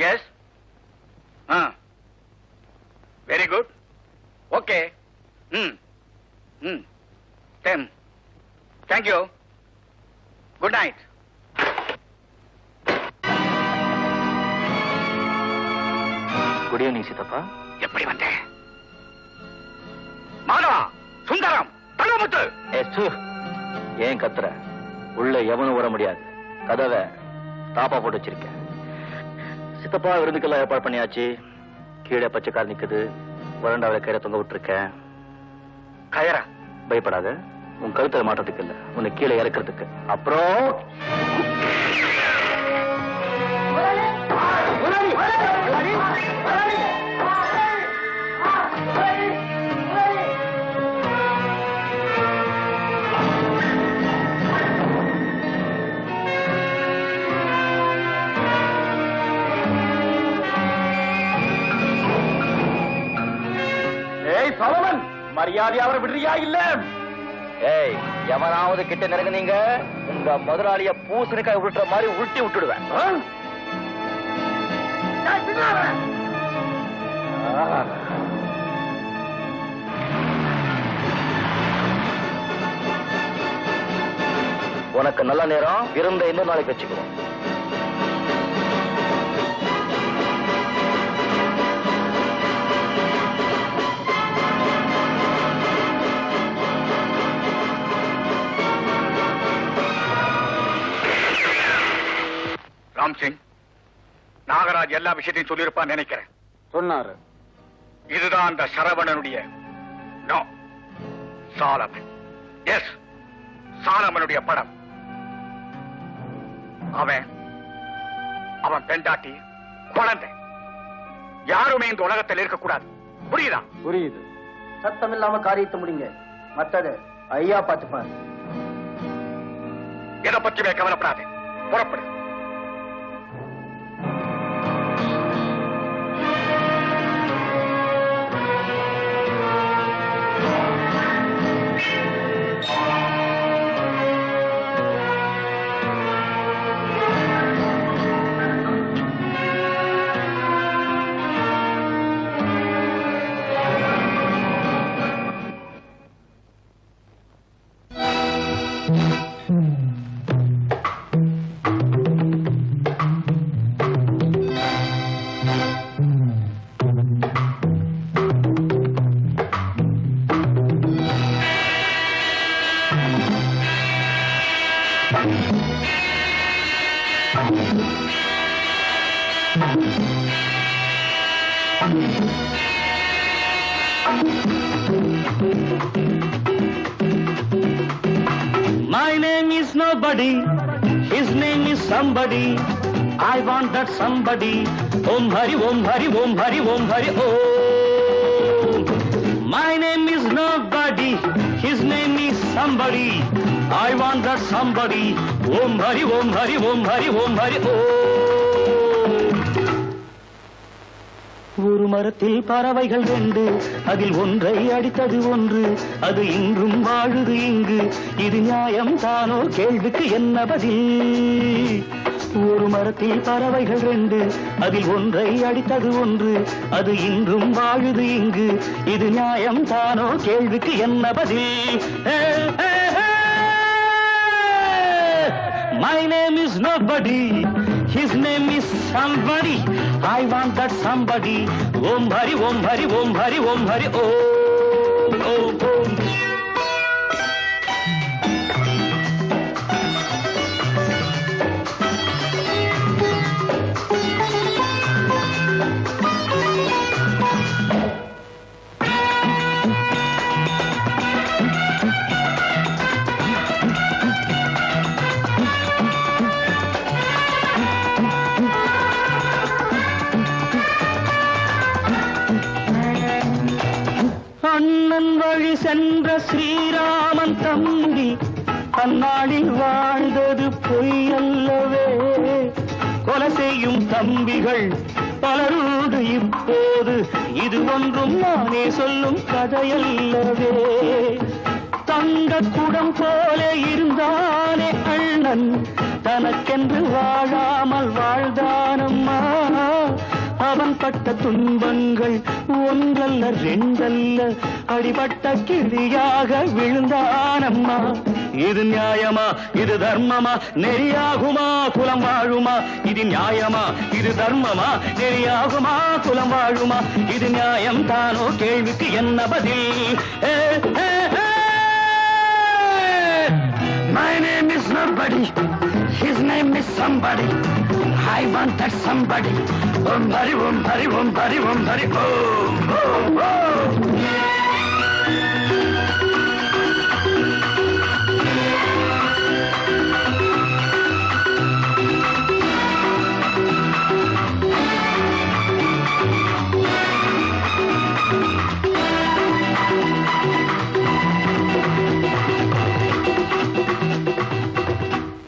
S. Very good. Okay. டெம். Thank you. Good night. Good evening சித்தப்பா. எப்படி வந்தேன்? மாதவா, சுந்தரம், தங்கமுத்து. ஏன் கத்துற? உள்ள எவனும் வர முடியாது. கதவை தாப்பா போட்டு வச்சிருக்கேன். சித்தப்பா விருந்துக்கெல்லாம் ஏற்பாடு பண்ணியாச்சு. கீழே பச்சைக்கால் நிக்குது. வறண்டாவில கீழே தொங்க விட்டுருக்கேன். கயரா? பயப்படாத, உன் கழுத்தை மாற்றத்துக்கு இல்ல, உன்னை கீழே இறக்கிறதுக்கு. அப்புறம் மரியாதை அவரை விடுறியா இல்ல? ஏய், எவனாவது கிட்ட நெருங்குனீங்க, உங்க முதலாளிய பூசணிக்காய் உருட்டுற மாதிரி உருட்டி விட்டுடுவேன். உனக்கு நல்ல நேரம் இருந்த இன்னொரு நாளைக்கு வச்சுக்குவோம். ராம்சிங், நாகராஜ் எல்லா விஷயத்தையும் சொல்லியிருப்பான்னு நினைக்கிறேன். சொன்னாரு. இதுதான் அந்த சரவணனுடைய சாலமன். எஸ், சாலமனுடைய படம். அவன் பெண்டாட்டி, குழந்தை, யாருமே இந்த உலகத்தில் இருக்கக்கூடாது. புரியுதா? புரியுது. சத்தம் இல்லாம காரியத்தை முடிங்க. மத்தது ஐயா பார்த்துப்பாரு. எதை பற்றியுமே கவலைப்படாது. புறப்படு. My name is nobody, his name is somebody. I want that somebody. Om Hari, Om Hari, Om Hari, Om Hari, Om. My name is nobody, his name is somebody. I want that somebody. Om Hari, Om Hari, Om Hari, Om Hari, Om. ஒரு மரத்தில் பறவைகள் ரெண்டு, அதில் ஒன்றை அடித்தது ஒன்று, அது இன்றும் வாழுது இங்கு. இது நியாயம் தானோ? கேள்விக்கு என்ன பதில்? ஒரு மரத்தில் பறவைகள் ரெண்டு, அதில் ஒன்றை அடித்தது ஒன்று, அது இன்றும் வாழுது இங்கு. இது நியாயம் தானோ? கேள்விக்கு என்ன பதில்? My name is nobody, his name is somebody. I want that somebody. Om Hari, Om Hari, Om Hari, Om Hari, Om, Om, Om. அண்ணன் வழி சென்ற ஸ்ரீராமன் தம்பி அந்நாளில் வாழ்ந்தது பொய் அல்லவே. கொலை செய்யும் தம்பிகள் பலரோடு இப்போது இது ஒன்றும் நானே சொல்லும் கதையல்லவே. தங்க குடம் போல இருந்தானே அண்ணன், தனக்கென்று வாழாமல் வாழ்ந்தானம்மா. நான் பட்ட துன்பங்கள் ஒன்றல்ல ரெண்டல்ல, அடிபட்ட கிளியாக விழுந்தானம்மா. இது நியாயமா, இது தர்மமா, நெறியாகுமா, குலம் வாழுமா? இது நியாயமா, இது தர்மமா, நெறியாகுமா, குலம் வாழுமா? இது நியாயம் தானோ, கேள்விக்கு என்ன பதில்? My name is nobody. His name is somebody. I want that somebody. Om Hari, Om Hari, Om Hari, Om Hari, Om, Om, Om.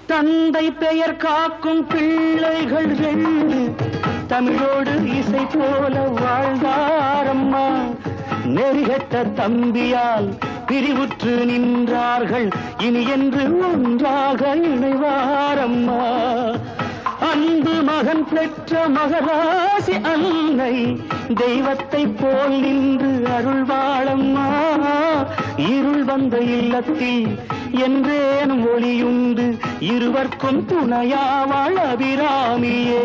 தந்தை பெயர் காக்கும் பிள்ளைகள் ரெண்டு, தமிழோடு இசை போல வாழ்ந்தாரம்மா. நெறிகட்ட தம்பியால் பிரிவுற்று நின்றார்கள், இனி என்று ஒன்றாக இணைவாரம்மா. அன்பு மகன் பெற்ற மகராசி அன்னை தெய்வத்தை போல் நின்று அருள்வாளம்மா. இருள் வந்த இல்லத்தில் என்றேனும் ஒளியுண்டு, இருவர்க்கும் துணையாவாள் அபிராமியே.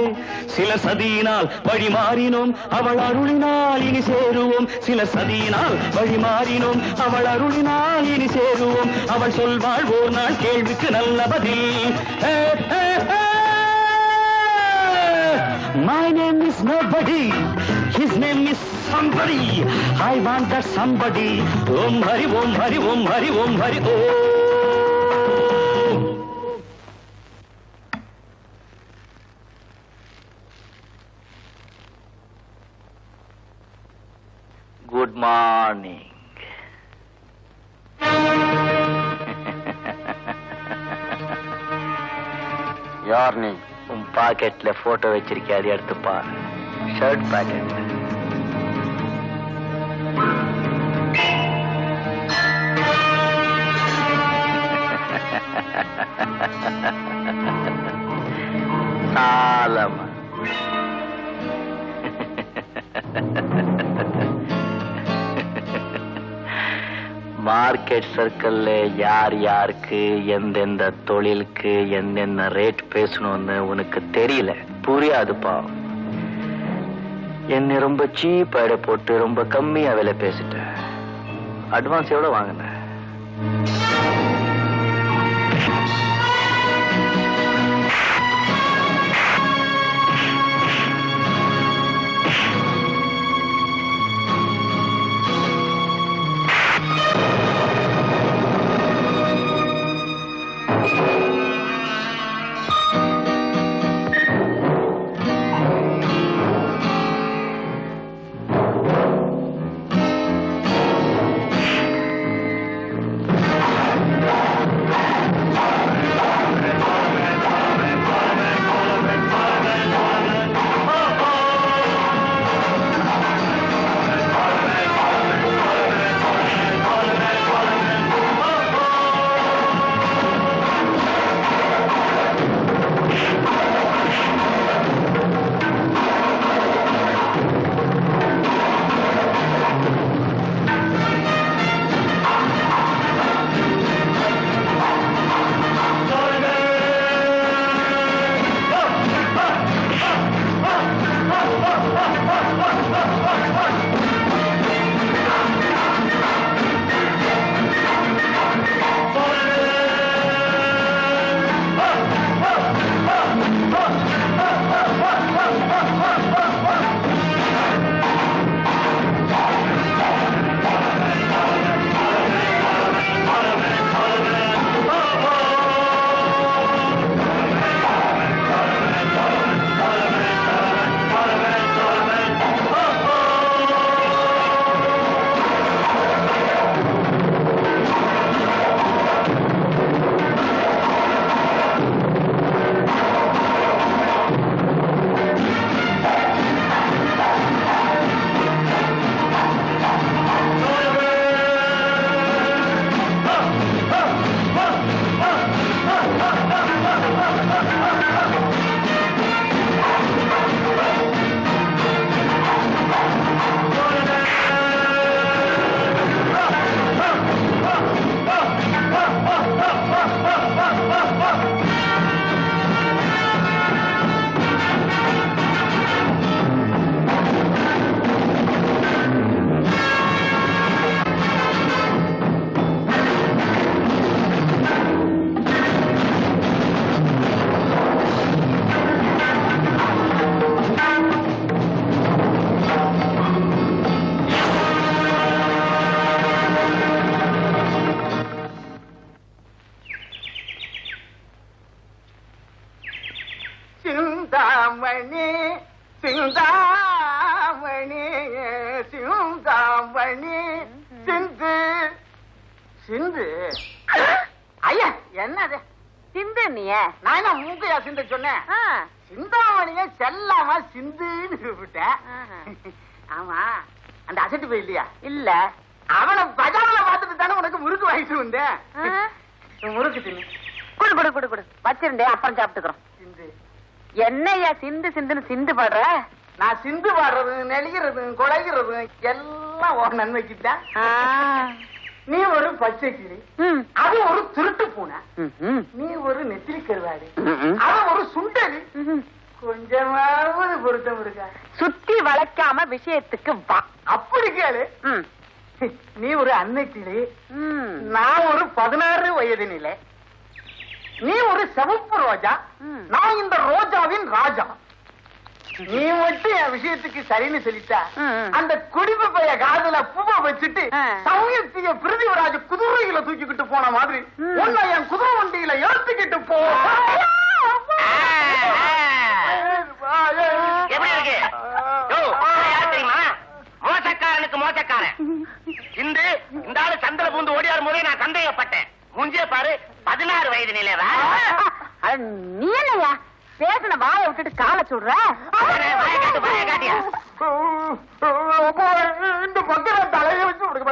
சில சதியினால் வழி மாறினோம், அவள் அருளினால் இனி சேருவோம். சில சதியினால் வழி மாறினோம், அவள் அருளினால் இனி சேருவோம். அவள் சொல்வாள் ஓர் நாள் கேள்விக்கு நல்ல பதில். My name is nobody. His name is somebody. I want that somebody. Om Hari, Om Hari, Om Hari, Om Hari, Om. Good morning. யார் நீ? உன் பாக்கெட்ல போட்டோ வச்சிருக்கேன், அது எடுத்து பாரு. Shirt pocket. சாலமா மார்க்கெட் சர்க்கிள்ல யார் யாருக்கு எந்தெந்த தொழிலுக்கு எந்தெந்த ரேட் பேசணும்னு உனக்கு தெரியல, புரியாதுப்பா. என்னை ரொம்ப சீப் எடை போட்டு ரொம்ப கம்மியா விலை பேசிட்டேன். அட்வான்ஸ் எவ்வளவு வாங்கின? சிந்தாமணி சிந்தாமணி சிந்து சிந்து ஐயா என்னது சிந்து நீ நான் என்ன மூக்கையா சிந்து சொன்னேன் சிந்தாமணிய செல்லாம சிந்துன்னு கூப்பிட்டேன் ஆமா அந்த அசட்டு போய் இல்லையா இல்ல அவனை பஜாரில் பார்த்துட்டு தானே உனக்கு முறுக்கு வாங்கிட்டு வந்தேன் முறுக்கு தின்னு குடு குடு குடு குடு வச்சிருந்தேன் அப்புறம் சாப்பிட்டுக்கிறோம் சிந்து என்னய்யா சிந்து சிந்துன்னு சிந்து பாடுற நான் சிந்து பாடுறது நெளிகிறது குலைகிறது எல்லாம் ஒரு நன்மைக்குத்தான் நீ ஒரு பச்சை கிளி அது ஒரு திருட்டு பூனை நீ ஒரு நெத்திலி கருவாடு அது ஒரு சுண்டலி கொஞ்சமாவது பொருத்தம் இருக்கா சுத்தி வளைக்காம விஷயத்துக்கு வா அப்படி கேளு நீ ஒரு அன்னை கிளி நான் ஒரு 16 வயது நிலை நீ ஒரு சிவப்பு ரோஜா நான் இந்த ரோஜாவின் ராஜா நீ மட்டும் என் விஷயத்துக்கு சரின்னு சொல்லிட்டா அந்த குடிப்பு பைய காதுல பூவை வச்சுட்டு சமயத்திய பிரிதிவராஜ் குதிரையில தூக்கிக்கிட்டு போன மாதிரி உன்னை என் குதிரை வண்டியில ஏத்துக்கிட்டு போ எப்படி இருக்கு மோசக்காரனுக்கு மோசக்காரன் இந்த ஆளு சந்திர பூந்து ஓடியாரும் போதே நான் சந்தேகப்பட்டேன் முஞ்சே பாரு 16 வயது நிலைவா நீ என்னையா பேசின வாயை விட்டுட்டு காலை சுடுற வாய காட்டியா இந்த பக்கம் தலையை வச்சு கொடுக்க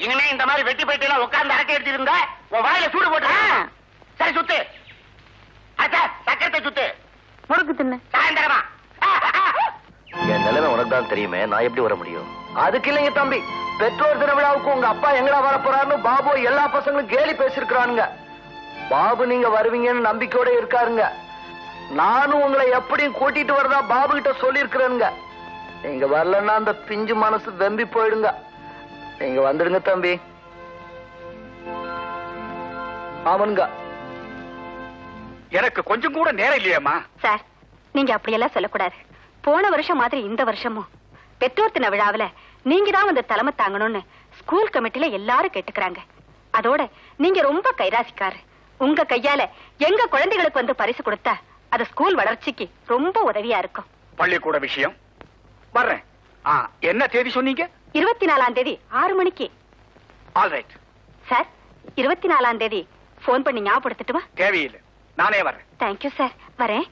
இனிமே இந்த மாதிரி வெட்டி போயிட்டு உட்கார்ந்து அரக்கை எடுத்திருந்த உன் வாயில சூடு போட்டு சரி சுத்து சக்கரத்தை சுத்து முறுக்கு தின்னு சாயந்தரமா என் நிலைமை உனக்கு தான் தெரியுமே நான் எப்படி வர முடியும் அதுக்கு இல்லைங்க தம்பி பெற்றோர் தின விழாவுக்கு உங்க அப்பா எங்கடா வர போறாருன்னு பாபு எல்லா பசங்களும் கேலி பேசிருக்கிறானுங்க பாபு நீங்க வருவீங்கன்னு நம்பிக்கையோட இருக்காருங்க நானும் உங்களை எப்படியும் கூட்டிட்டு வரதா பாபு கிட்ட சொல்லி இருக்கிறேனுங்க நீங்க வரலன்னா அந்த பிஞ்சு மனசு வெம்பி போயிடுங்க நீங்க வந்துடுங்க தம்பி ஆமனுங்க எனக்கு கொஞ்சம் கூட நேரம் இல்லையம்மா சார் நீங்க அப்படியெல்லாம் சொல்லக்கூடாது போன வருஷம் மாதிரி இந்த வருஷமும் பெற்றோர் தின விழாவுல நீங்க தான் வந்து தலைமை தாங்கணும்னு ஸ்கூல் கமிட்டில எல்லாரும் கேட்டுக்கிறாங்க அதோட நீங்க ரொம்ப கைராசிக்காரு உங்க கையால எங்க குழந்தைகளுக்கு வந்து பரிசு கொடுத்தா அது ஸ்கூல் வளர்ச்சிக்கு ரொம்ப உதவியா இருக்கும் பள்ளிக்கூட விஷயம் வர்றேன் என்ன தேதி சொன்னீங்க 24ஆம் தேதி 6 மணிக்கு ஆல்ரைட் சார் 24ஆம் தேதி போன் பண்ணி ஞாபகப்படுத்தட்டுமா தேவையில்லை நானே வர்றேன் தேங்க்யூ சார் வரேன்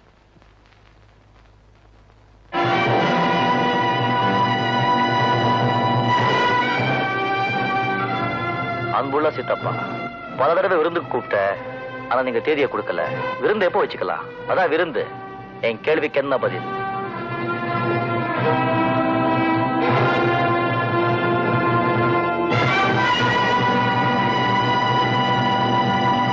அன்புள்ள சித்தப்பா பல தடவை விருந்துக்கு கூப்பிட்ட ஆனா நீங்க தேதியை கொடுக்கல விருந்து எப்போ வச்சுக்கலாம் அதான் விருந்து என் கேள்விக்கு என்ன பதில்